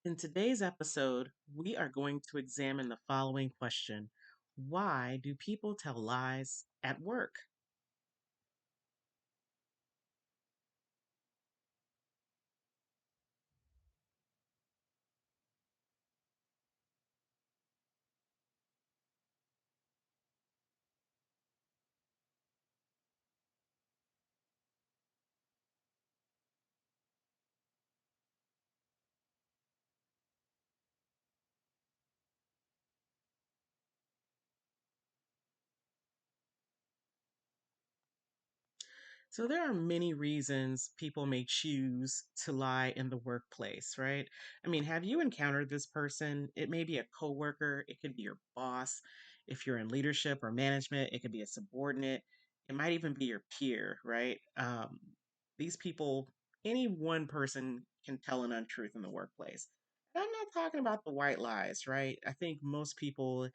In today's episode, we are going to examine the following question: why do people tell lies at work? So, there are many reasons people may choose to lie in the workplace, right? I mean, have you encountered this person? It may be a coworker, it could be your boss. If you're in leadership or management, it could be a subordinate, it might even be your peer, right? These people, any one person can tell an untruth in the workplace. And I'm not talking about the white lies, right? I think most people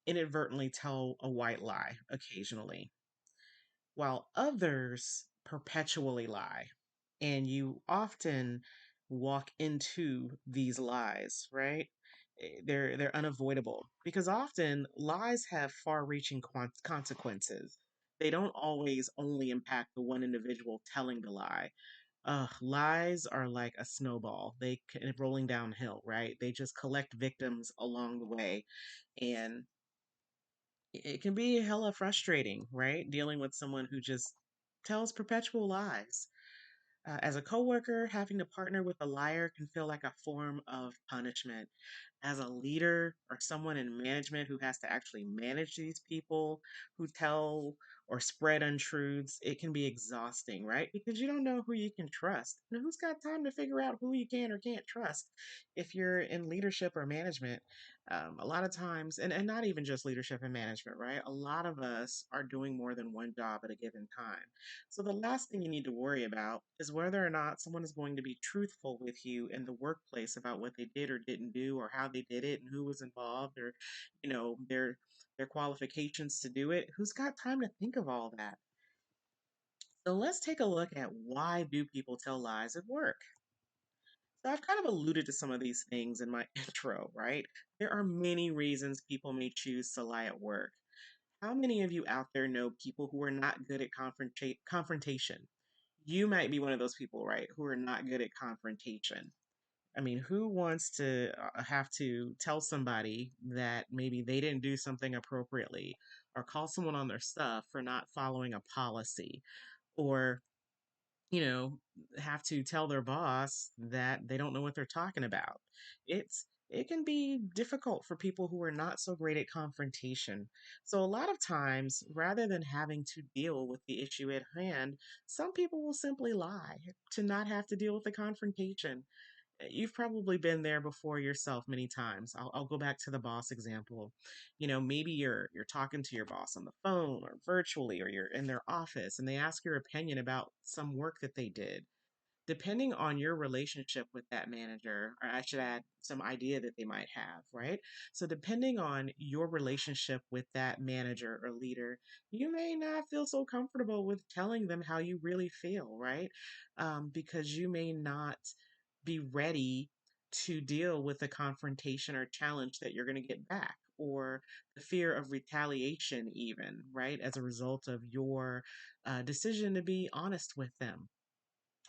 inadvertently tell a white lie occasionally, while others perpetually lie. And you often walk into these lies, right? They're unavoidable because often lies have far-reaching consequences. They don't always only impact the one individual telling the lie. Lies are like a snowball. They can rolling downhill, right? They just collect victims along the way, and it can be hella frustrating, right? Dealing with someone who just tells perpetual lies. As a coworker, having to partner with a liar can feel like a form of punishment. As a leader or someone in management who has to actually manage these people who tell or spread untruths, it can be exhausting, right? Because you don't know who you can trust. And who's got time to figure out who you can or can't trust if you're in leadership or management? A lot of times, and not even just leadership and management, right? A lot of us are doing more than one job at a given time. So the last thing you need to worry about is whether or not someone is going to be truthful with you in the workplace about what they did or didn't do or how they did it and who was involved or their qualifications to do it. Who's got time to think of all that? So let's take a look at why do people tell lies at work? So I've kind of alluded to some of these things in my intro, right? There are many reasons people may choose to lie at work. How many of you out there know people who are not good at confrontation? You might be one of those people, right, who are not good at confrontation. I mean, who wants to have to tell somebody that maybe they didn't do something appropriately or call someone on their stuff for not following a policy or, you know, have to tell their boss that they don't know what they're talking about? It can be difficult for people who are not so great at confrontation. So a lot of times, rather than having to deal with the issue at hand, some people will simply lie to not have to deal with the confrontation. You've probably been there before yourself many times. I'll go back to the boss example. Maybe you're talking to your boss on the phone or virtually, or you're in their office and they ask your opinion about some work that they did. Depending on your relationship with that manager, or I should add some idea that they might have, right? So, depending on your relationship with that manager or leader, you may not feel so comfortable with telling them how you really feel, right? Because you may not be ready to deal with the confrontation or challenge that you're going to get back, or the fear of retaliation, even, right? As a result of your decision to be honest with them.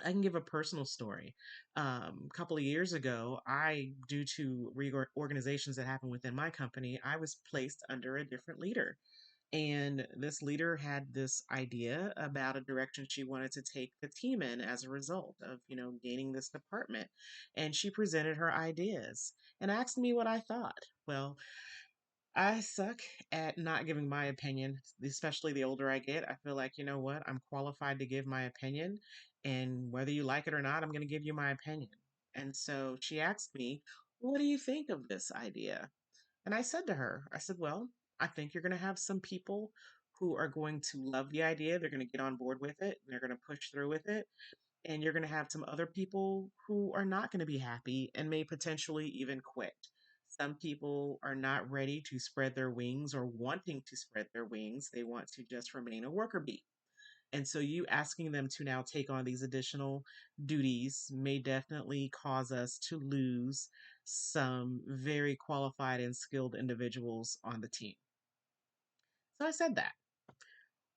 I can give a personal story. A couple of years ago, due to reorganizations that happened within my company, I was placed under a different leader. And this leader had this idea about a direction she wanted to take the team in as a result of, gaining this department. And she presented her ideas and asked me what I thought. Well, I suck at not giving my opinion, especially the older I get. I feel like, you know what, I'm qualified to give my opinion, and whether you like it or not, I'm going to give you my opinion. And so she asked me, "What do you think of this idea?" And I said to her, I said, "Well, I think you're going to have some people who are going to love the idea. They're going to get on board with it, and they're going to push through with it. And you're going to have some other people who are not going to be happy and may potentially even quit. Some people are not ready to spread their wings or wanting to spread their wings. They want to just remain a worker bee. And so you asking them to now take on these additional duties may definitely cause us to lose. some very qualified and skilled individuals on the team. So I said that.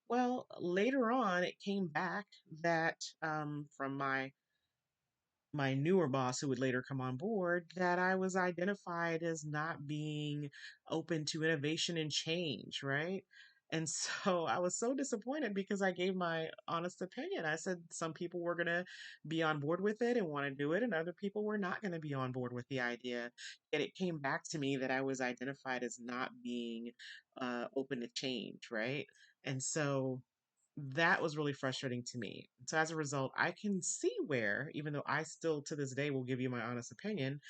Well, later on, it came back that from my newer boss who would later come on board that I was identified as not being open to innovation and change, right? And so I was so disappointed because I gave my honest opinion. I said some people were going to be on board with it and want to do it, and other people were not going to be on board with the idea. Yet it came back to me that I was identified as not being open to change, right? And so that was really frustrating to me. So as a result, I can see where, even though I still to this day will give you my honest opinion,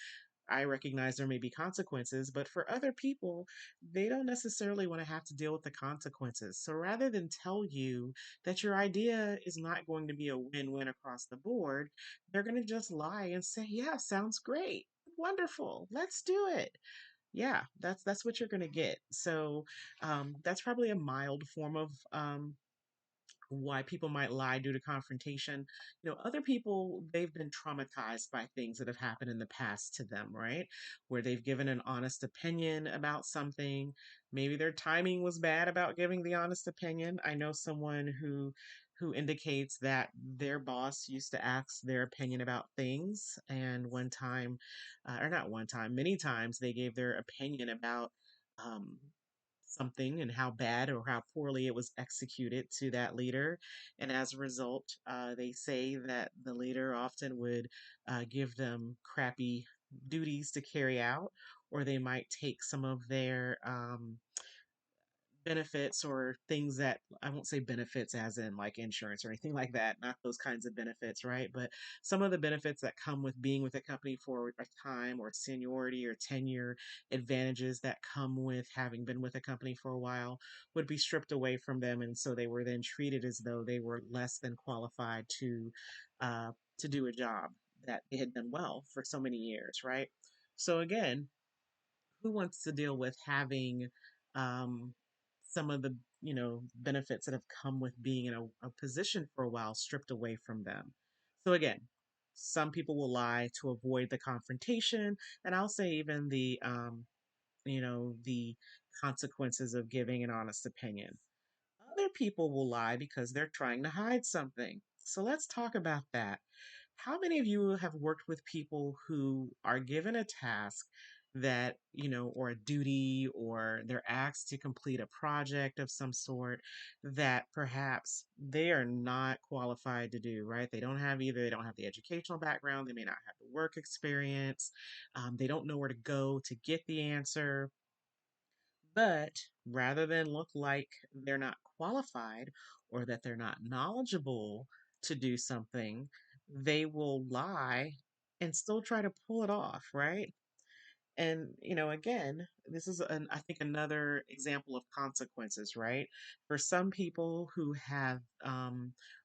I recognize there may be consequences, but for other people, they don't necessarily want to have to deal with the consequences. So rather than tell you that your idea is not going to be a win-win across the board, they're going to just lie and say, "Yeah, sounds great. Wonderful. Let's do it." Yeah, that's what you're going to get. So that's probably a mild form of why people might lie due to confrontation. Other people, they've been traumatized by things that have happened in the past to them, right? Where they've given an honest opinion about something. Maybe their timing was bad about giving the honest opinion. I know someone who indicates that their boss used to ask their opinion about things, and one time, or not one time, many times they gave their opinion about um, something and how bad or how poorly it was executed to that leader. And as a result, they say that the leader often would give them crappy duties to carry out, or they might take some of their benefits or things that I won't say benefits as in like insurance or anything like that, not those kinds of benefits, right? But some of the benefits that come with being with a company for a time or seniority or tenure advantages that come with having been with a company for a while would be stripped away from them. And so they were then treated as though they were less than qualified to do a job that they had done well for so many years, right? So again, who wants to deal with having um, some of the benefits that have come with being in a position for a while stripped away from them? So again, some people will lie to avoid the confrontation, and I'll say even the consequences of giving an honest opinion. Other people will lie because they're trying to hide something. So let's talk about that. How many of you have worked with people who are given a task that, or a duty, or they're asked to complete a project of some sort that perhaps they are not qualified to do, right? They don't have the educational background, they may not have the work experience, they don't know where to go to get the answer. But rather than look like they're not qualified or that they're not knowledgeable to do something, they will lie and still try to pull it off, right? And, again, this is, I think, another example of consequences, right? For some people who have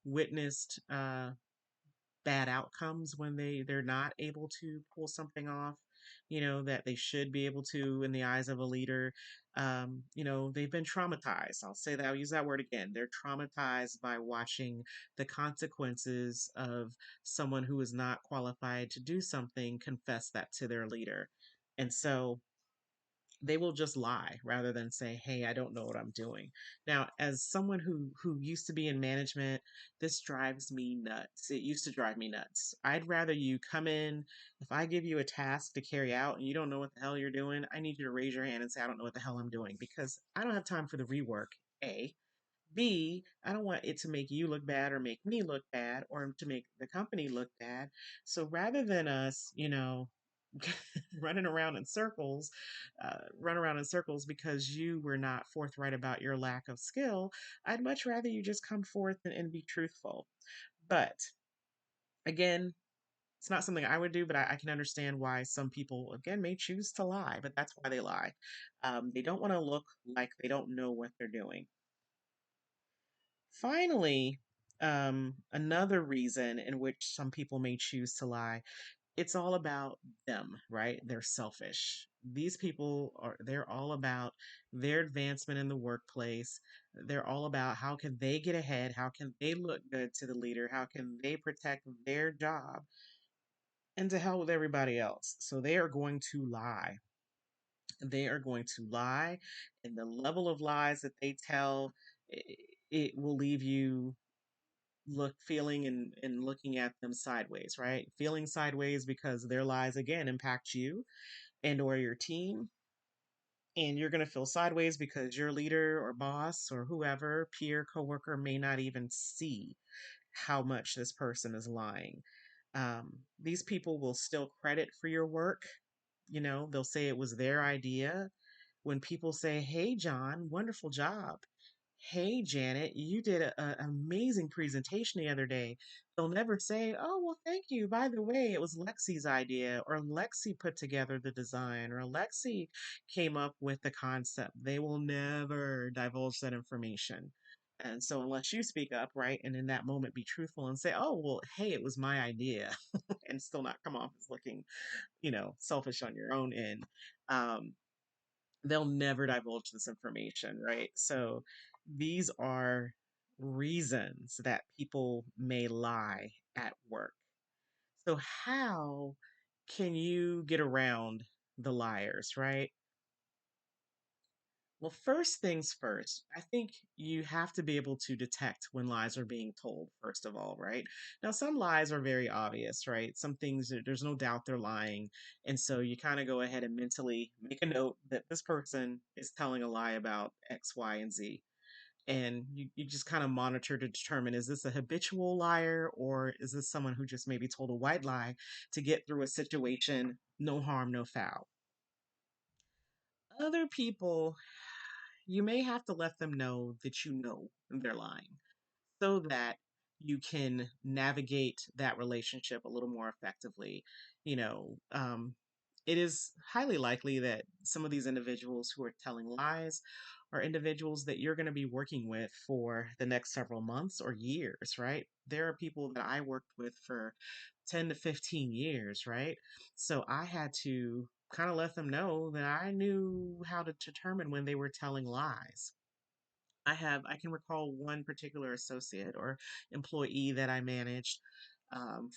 witnessed bad outcomes when they're not able to pull something off, that they should be able to in the eyes of a leader. They've been traumatized. I'll use that word again. They're traumatized by watching the consequences of someone who is not qualified to do something confess that to their leader. And so they will just lie rather than say, "Hey, I don't know what I'm doing." Now, as someone who used to be in management, this drives me nuts. It used to drive me nuts. I'd rather you come in, if I give you a task to carry out and you don't know what the hell you're doing, I need you to raise your hand and say, "I don't know what the hell I'm doing," because I don't have time for the rework. A. B, I don't want it to make you look bad or make me look bad or to make the company look bad. So rather than us, running around in circles, run around in circles because you were not forthright about your lack of skill, I'd much rather you just come forth and be truthful. But again, it's not something I would do, but I can understand why some people, again, may choose to lie, but that's why they lie. They don't want to look like they don't know what they're doing. Finally, another reason in which some people may choose to lie, it's all about them, right? They're selfish. These people they're all about their advancement in the workplace. They're all about how can they get ahead? How can they look good to the leader? How can they protect their job? and to hell with everybody else. So they are going to lie. They are going to lie, and the level of lies that they tell, it will leave you feeling and looking at them sideways, right? Feeling sideways because their lies again impact you and or your team, and you're going to feel sideways because your leader or boss or whoever, peer, coworker, may not even see how much this person is lying. These people will still credit for your work. They'll say it was their idea. When people say, "Hey, John, wonderful job. Hey, Janet, you did an amazing presentation the other day." They'll never say, "Oh, well, thank you. By the way, it was Lexi's idea," or "Lexi put together the design," or "Lexi came up with the concept." They will never divulge that information. And so, unless you speak up, right, and in that moment be truthful and say, "Oh, well, hey, it was my idea," and still not come off as looking, selfish on your own end. Um, they'll never divulge this information, right? So these are reasons that people may lie at work. So, how can you get around the liars, right? Well, first things first, I think you have to be able to detect when lies are being told, first of all, right? Now, some lies are very obvious, right? Some things, there's no doubt they're lying. And so you kind of go ahead and mentally make a note that this person is telling a lie about X, Y, and Z. And you just kind of monitor to determine, is this a habitual liar, or is this someone who just maybe told a white lie to get through a situation, no harm, no foul? Other people, you may have to let them know that you know they're lying so that you can navigate that relationship a little more effectively. You know, um, it is highly likely that some of these individuals who are telling lies are individuals that you're going to be working with for the next several months or years, right? There are people that I worked with for 10 to 15 years, right? So I had to kind of let them know that I knew how to determine when they were telling lies. I can recall one particular associate or employee that I managed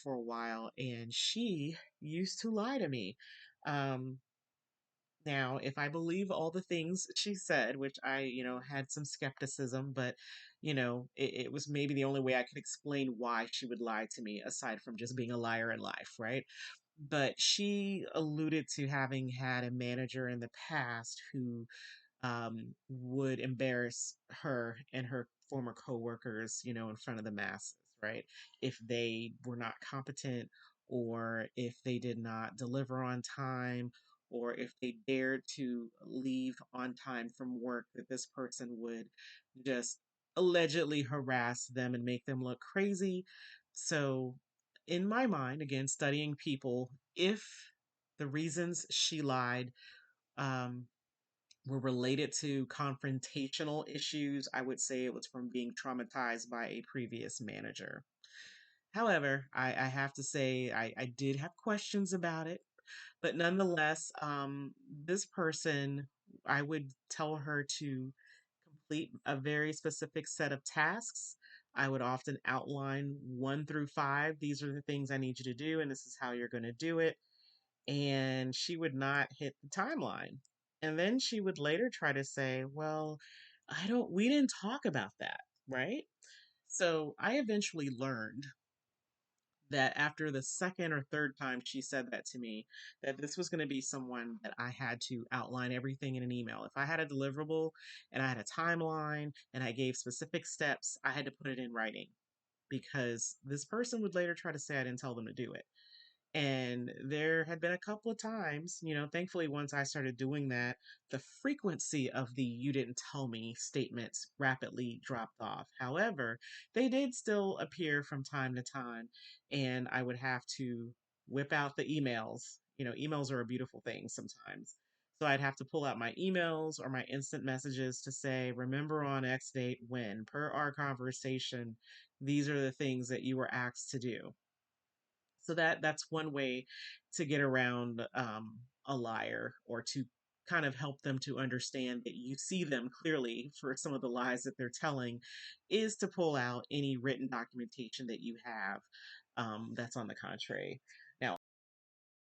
for a while, and she used to lie to me. Um, Now, if I believe all the things she said, which I, had some skepticism, but, it was maybe the only way I could explain why she would lie to me aside from just being a liar in life, right? But she alluded to having had a manager in the past who would embarrass her and her former coworkers, in front of the masses, right? If they were not competent, or if they did not deliver on time, or if they dared to leave on time from work, that this person would just allegedly harass them and make them look crazy. So, in my mind, again, studying people, if the reasons she lied, um, were related to confrontational issues, I would say it was from being traumatized by a previous manager. However, I have to say I did have questions about it, but nonetheless, this person, I would tell her to complete a very specific set of tasks. I would often outline 1 through 5. These are the things I need you to do, and this is how you're going to do it, and she would not hit the timeline. And then she would later try to say, "Well, we didn't talk about that," right? So I eventually learned that after the second or third time she said that to me, that this was going to be someone that I had to outline everything in an email. If I had a deliverable and I had a timeline and I gave specific steps, I had to put it in writing because this person would later try to say I didn't tell them to do it. And there had been a couple of times, thankfully, once I started doing that, the frequency of the "you didn't tell me" statements rapidly dropped off. However, they did still appear from time to time, and I would have to whip out the emails. Emails are a beautiful thing sometimes. So I'd have to pull out my emails or my instant messages to say, "Remember on X date when, per our conversation, these are the things that you were asked to do." So that's one way to get around a liar, or to kind of help them to understand that you see them clearly for some of the lies that they're telling, is to pull out any written documentation that you have that's on the contrary. Now,